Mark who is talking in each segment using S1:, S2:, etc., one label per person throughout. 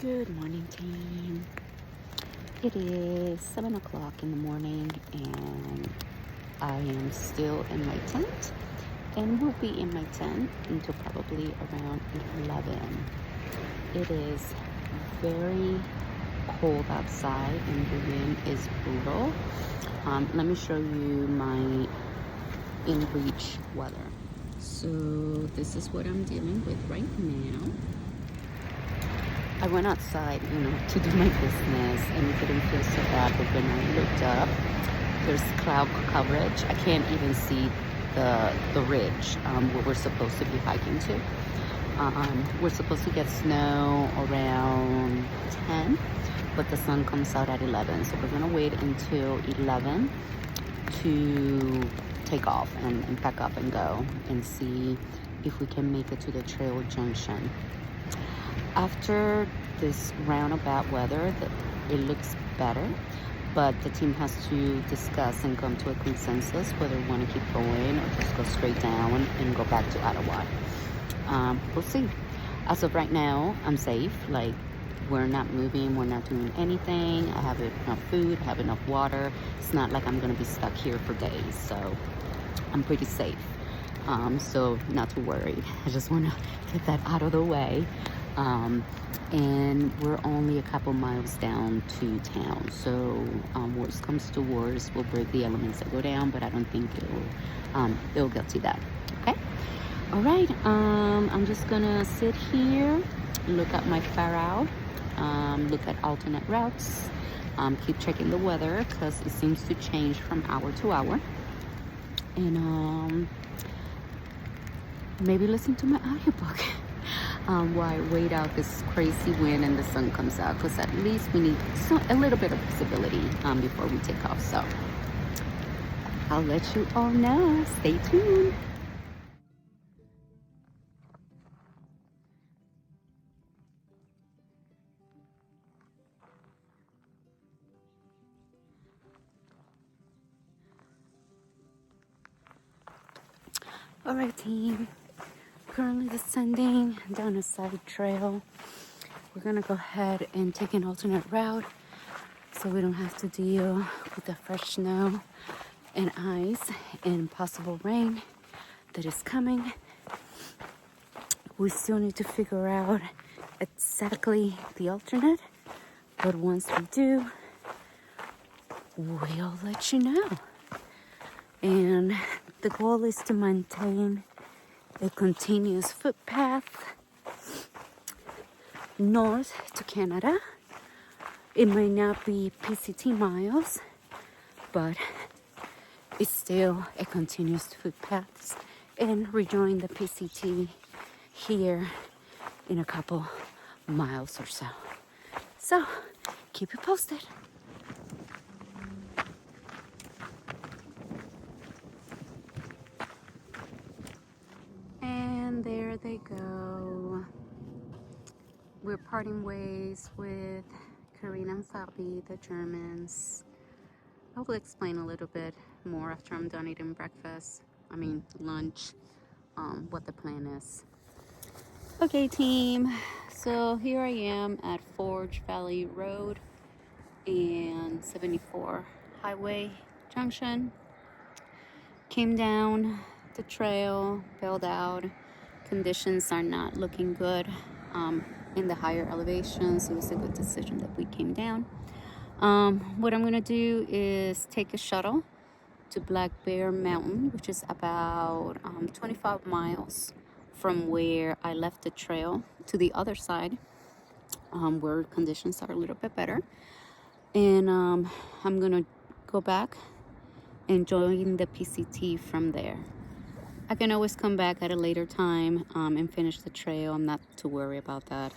S1: Good morning, team. It is 7 o'clock in the morning, and I am still in my tent, and will be in my tent until probably around 11. It is very cold outside, and the wind is brutal. Let me show you my in reach weather. So, this is what I'm dealing with right now. I went outside, to do my business, and it didn't feel so bad. But when I looked up, there's cloud coverage. I can't even see the ridge where we're supposed to be hiking to. We're supposed to get snow around 10, but the sun comes out at 11. So we're gonna wait until 11 to take off and pack up and go and see if we can make it to the trail junction. After this roundabout weather, it looks better, but the team has to discuss and come to a consensus whether we want to keep going or just go straight down and go back to Ottawa. We'll see. As of right now, I'm safe. Like, we're not moving, we're not doing anything. I have enough food, I have enough water. It's not like I'm going to be stuck here for days, so I'm pretty safe. So not to worry. I just want to get that out of the way. And we're only a couple miles down to town, so worst comes to worst, we'll break the elements that go down, but I don't think it'll get to that. Okay, all right. I'm just gonna sit here, look at my far out, look at alternate routes, keep checking the weather because it seems to change from hour to hour, and maybe listen to my audiobook while I wait out this crazy wind and the sun comes out, because at least we need a little bit of visibility before we take off. So I'll let you all know. Stay tuned. All right, team. Currently descending down a side trail. We're gonna go ahead and take an alternate route so we don't have to deal with the fresh snow and ice and possible rain that is coming. We still need to figure out exactly the alternate, but once we do, we'll let you know. And the goal is to maintain a continuous footpath north to Canada. It might not be PCT miles, but it's still a continuous footpath, and rejoin the PCT here in a couple miles or so. So keep it posted. And there they go. We're parting ways with Karina and Fabi, the Germans. I will explain a little bit more after I'm done eating lunch, what the plan is. Okay, team. So here I am at Forge Valley Road and 74 Highway Junction. Came down the trail, bailed out. Conditions are not looking good in the higher elevations. It was a good decision that we came down. What I'm gonna do is take a shuttle to Black Bear Mountain, which is about 25 miles from where I left the trail, to the other side, where conditions are a little bit better. And I'm gonna go back and join the PCT from there. I can always come back at a later time and finish the trail. I'm not too worried about that.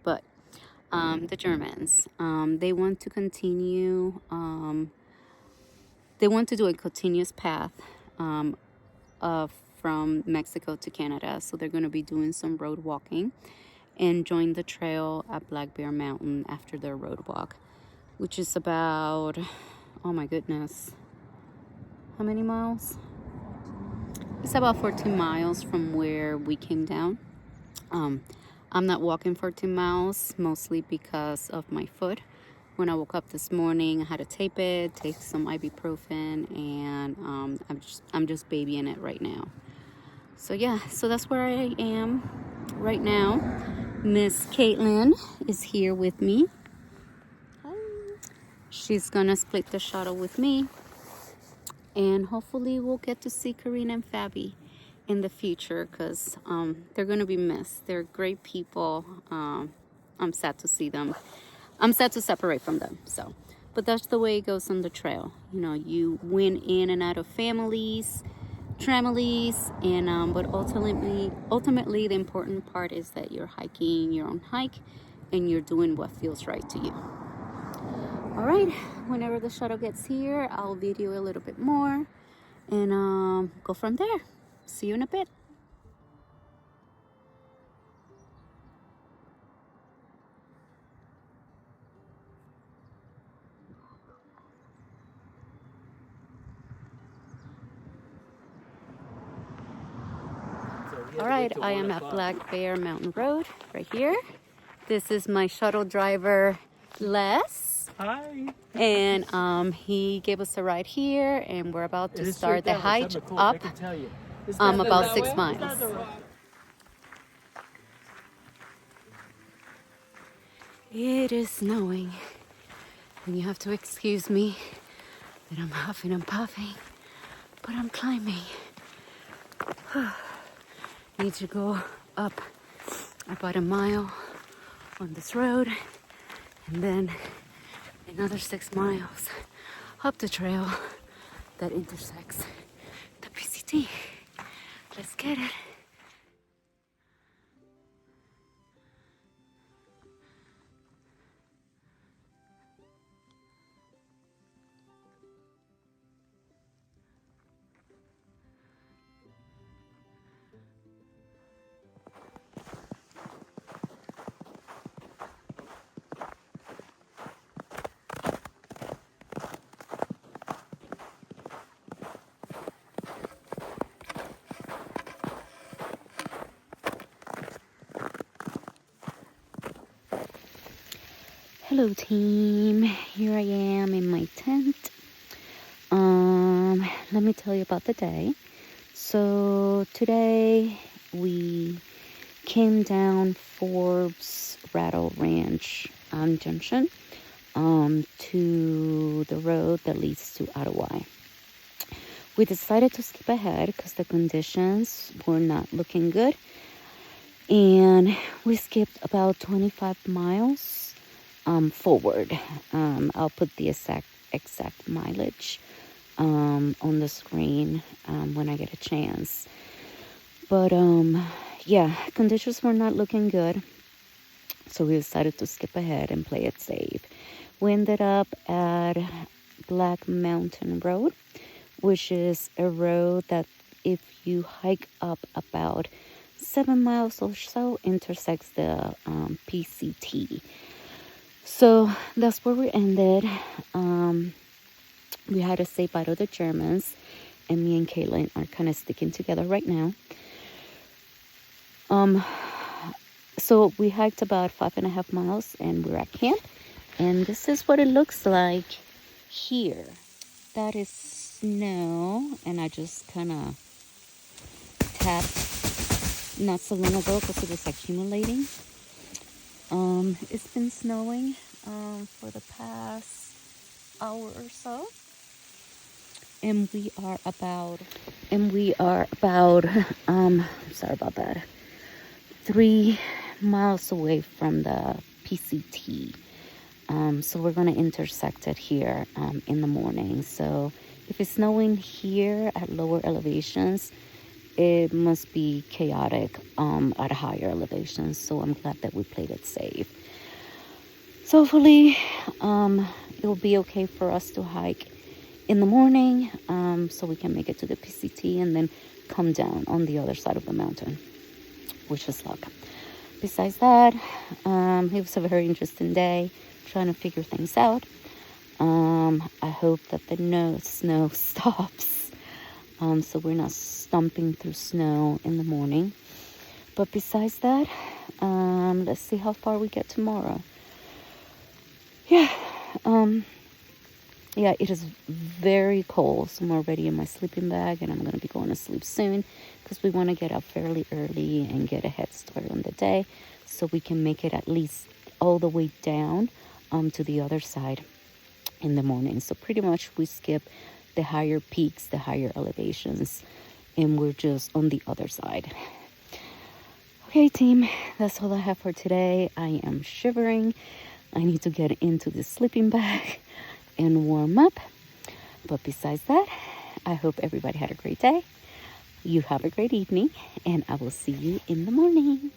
S1: But the Germans, they want to continue. They want to do a continuous path from Mexico to Canada. So they're going to be doing some road walking and join the trail at Black Bear Mountain after their road walk, which is about, oh my goodness, how many miles? It's about 14 miles from where we came down. I'm not walking for 2 miles, mostly because of my foot. When I woke up this morning, I had to tape it, take some ibuprofen, and I'm just babying it right now. So yeah, so that's where I am right now. Miss Caitlin is here with me. Hi. She's gonna split the shuttle with me, and hopefully we'll get to see Karina and Fabi in the future, because they're gonna be missed. They're great people. I'm sad to see them. I'm sad to separate from them. So, but that's the way it goes on the trail. You know, you win in and out of families, and but ultimately, the important part is that you're hiking your own hike, and you're doing what feels right to you. All right. Whenever the shuttle gets here, I'll video a little bit more, and go from there. See you in a bit. All right, I am at Black Bear Mountain Road right here. This is my shuttle driver, Les.
S2: Hi.
S1: And he gave us a ride here, and we're about to start the hike up about 6 miles. It is snowing, and you have to excuse me that I'm huffing and puffing, but I'm climbing. Need to go up about a mile on this road, and then another 6 miles up the trail that intersects the PCT. Let's get it. Hello team, here I am in my tent. Let me tell you about the day. So today we came down Forbes Rattle Ranch Junction to the road that leads to Ottawa. We decided to skip ahead because the conditions were not looking good, and we skipped about 25 miles forward. I'll put the exact mileage on the screen when I get a chance. But yeah, conditions were not looking good, so we decided to skip ahead and play it safe. We ended up at Black Mountain Road, which is a road that, if you hike up about 7 miles or so, intersects the PCT. So that's where we ended. We had to say bye to the Germans, and me and Caitlin are kind of sticking together right now. So we hiked about 5.5 miles, and we're at camp, and this is what it looks like here. That is snow, and I just kind of tapped not so long ago because it was accumulating. It's been snowing for the past hour or so, and we are about sorry about that, 3 miles away from the PCT. So we're going to intersect it here in the morning. So if it's snowing here at lower elevations, it must be chaotic at higher elevations. So I'm glad that we played it safe. So hopefully it'll be okay for us to hike in the morning, so we can make it to the PCT and then come down on the other side of the mountain, which is luck. Besides that, it was a very interesting day, trying to figure things out. I hope that the snow stops, so we're not stomping through snow in the morning. But besides that, Let's see how far we get tomorrow. Yeah. Yeah, it is very cold, so I'm already in my sleeping bag, and I'm going to be going to sleep soon because we want to get up fairly early and get a head start on the day so we can make it at least all the way down to the other side in the morning. So pretty much we skip the higher peaks, the higher elevations, and we're just on the other side. Okay, team, that's all I have for today. I am shivering. I need to get into the sleeping bag and warm up. But besides that, I hope everybody had a great day. You have a great evening, and I will see you in the morning.